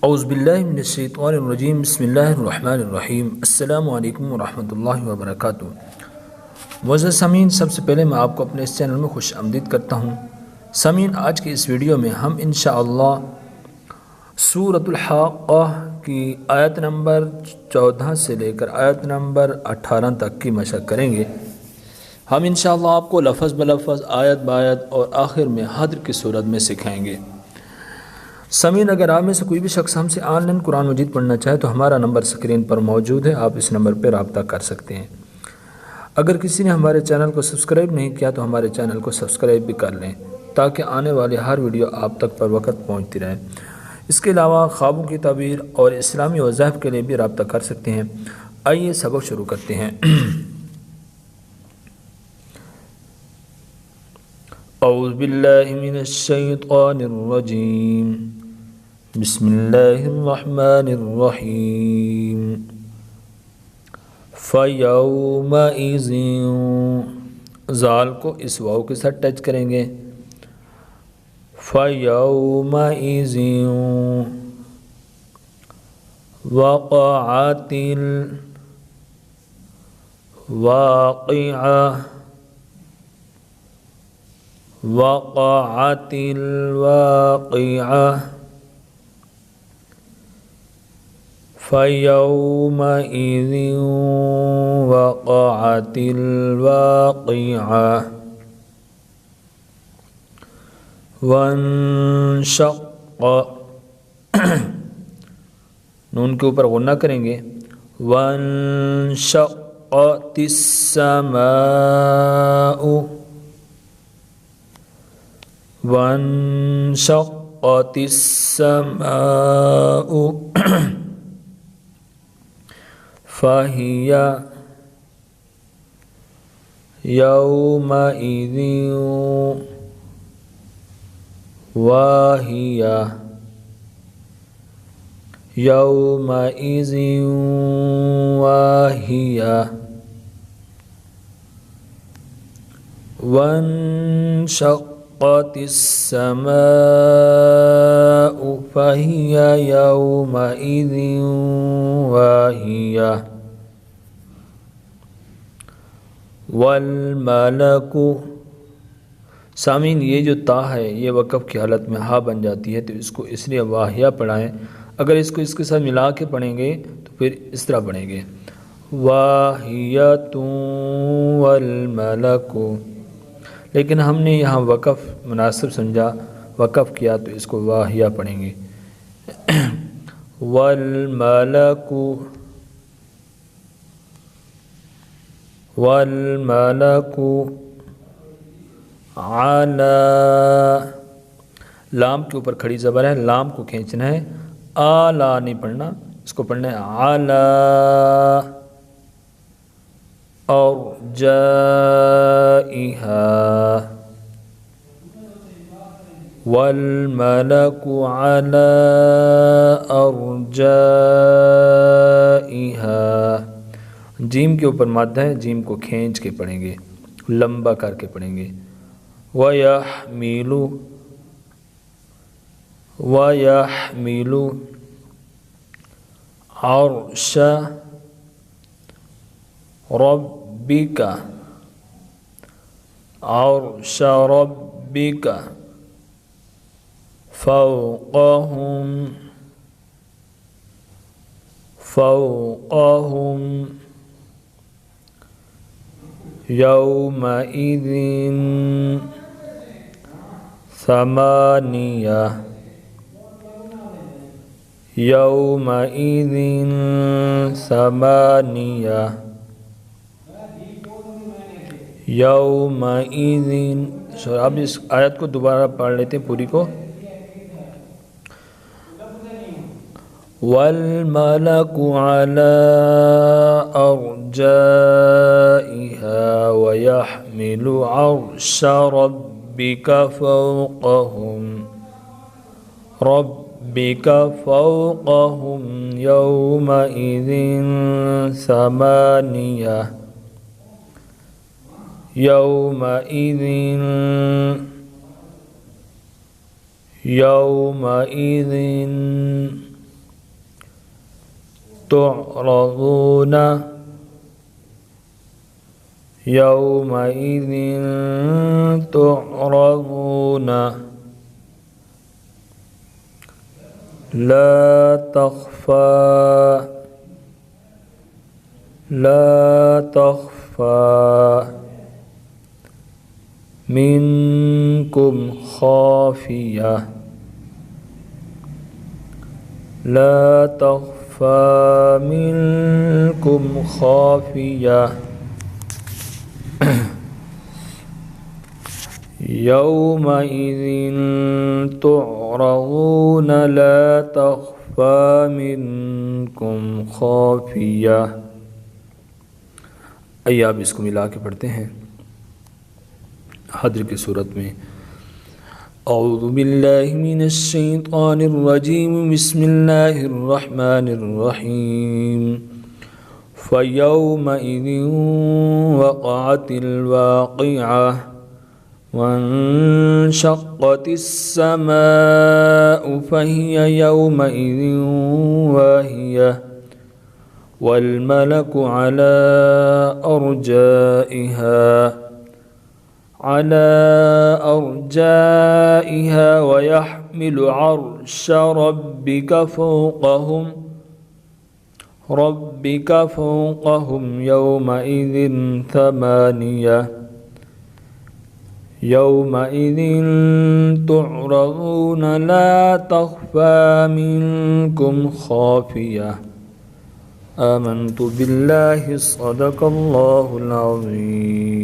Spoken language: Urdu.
اعوذ باللہ من الشیطان الرجیم بسم اللہ الرحمن الرحیم السلام علیکم ورحمتہ اللہ وبرکاتہ۔ معزز سامعین، سب سے پہلے میں آپ کو اپنے اس چینل میں خوش آمدید کرتا ہوں۔ سامعین، آج کی اس ویڈیو میں ہم انشاءاللہ سورۃ الحاقہ کی آیت نمبر 14 سے لے کر آیت نمبر 18 تک کی مشق کریں گے۔ ہم انشاءاللہ آپ کو لفظ بلفظ، آیت بآیت اور آخر میں حدر کی صورت میں سکھائیں گے۔ سامعین، اگر آپ میں سے کوئی بھی شخص ہم سے آن لائن قرآن مجید پڑھنا چاہے تو ہمارا نمبر اسکرین پر موجود ہے، آپ اس نمبر پہ رابطہ کر سکتے ہیں۔ اگر کسی نے ہمارے چینل کو سبسکرائب نہیں کیا تو ہمارے چینل کو سبسکرائب بھی کر لیں تاکہ آنے والی ہر ویڈیو آپ تک پر وقت پہنچتی رہے۔ اس کے علاوہ خوابوں کی تعبیر اور اسلامی وظائف کے لیے بھی رابطہ کر سکتے ہیں۔ آئیے سبق شروع کرتے ہیں۔ اعوذ باللہ من الشیطان الرجیم بسم اللہ الرحمن الرحیم فَيَوْمَئِذٍ، زال کو اس واو کے ساتھ ٹچ کریں گے۔ فَيَوْمَئِذٍ وَقَعَتِ الْوَاقِعَةُ وَقَعَتِ الْوَاقِعَةُ فَيَوْمَئِذٍ وَقَعَتِ الْوَاقِعَةُ وَانشَقَّ، نون کے اوپر غنہ کریں گے۔ وَانشَقَّتِ السَّمَاءُ وَانشَقَّتِ السَّمَاءُ فَهِيَ يَوْمَئِذٍ وَاهِيَةٌ يَوْمَئِذٍ وَاهِيَةٌ وَانشَقَّتِ السَّمَاءُ فَهِيَ يَوْمَئِذٍ وَاهِيَةٌ والملک، سامعین یہ جو تا ہے یہ وقف کی حالت میں ہا بن جاتی ہے، تو اس کو اس لیے واہیہ پڑھائیں۔ اگر اس کو اس کے ساتھ ملا کے پڑھیں گے تو پھر اس طرح پڑھیں گے واہیۃ والملک، لیکن ہم نے یہاں وقف مناسب سمجھا، وقف کیا تو اس کو واہیہ پڑھیں گے۔ والملک والملک علی، لام کے اوپر کھڑی زبر ہے، لام کو کھینچنا ہے، آلا نہیں پڑھنا، اس کو پڑھنا ہے علی اور جائہا، والملک علی ارجائہا، جیم کے اوپر مد ہے، جیم کو کھینچ کے پڑھیں گے، لمبا کر کے پڑھیں گے۔ وَيَحْمِلُ عَرْشَ رَبِّكَ فَوْقَهُمْ يَوْمَئِذٍ ثَمَانِيَةٌ يَوْمَئِذٍ ثَمَانِيَةٌ يَوْمَئِذٍ، اب اس آیت کو دوبارہ پڑھ لیتے ہیں پوری کو۔ والملک علی ارجائها ويحمل عرش ربك فوقهم يومئذ ثمانية تعرضون يومئذ تعرضون لا تخفى منكم خافية لا تخفى منكم خافية يومئذ تعرضون لا تخفى منكم خافية. آئیے آپ اس کو ملا کے پڑھتے ہیں حجر کی صورت میں. اعوذ باللہ من الشیطان الرجیم بسم اللہ الرحمن الرحیم. فَيَوْمَئِذٍ وَقَعَتِ الْوَاقِعَةُ وَانشَقَّتِ السَّمَاءُ فَهِيَ يَوْمَئِذٍ وَاهِيَةٌ وَالْمَلَكُ عَلَى أَرْجَائِهَا وَيَحْمِلُ عَرْشَ رَبِّكَ فَوْقَهُمْ يَوْمَئِذٍ ثَمَانِيَةٌ يَوْمَئِذٍ تُعْرَضُونَ لَا تَخْفَى مِنكُمْ خَافِيَةٌ. آمنت بالله صدق الله العظيم.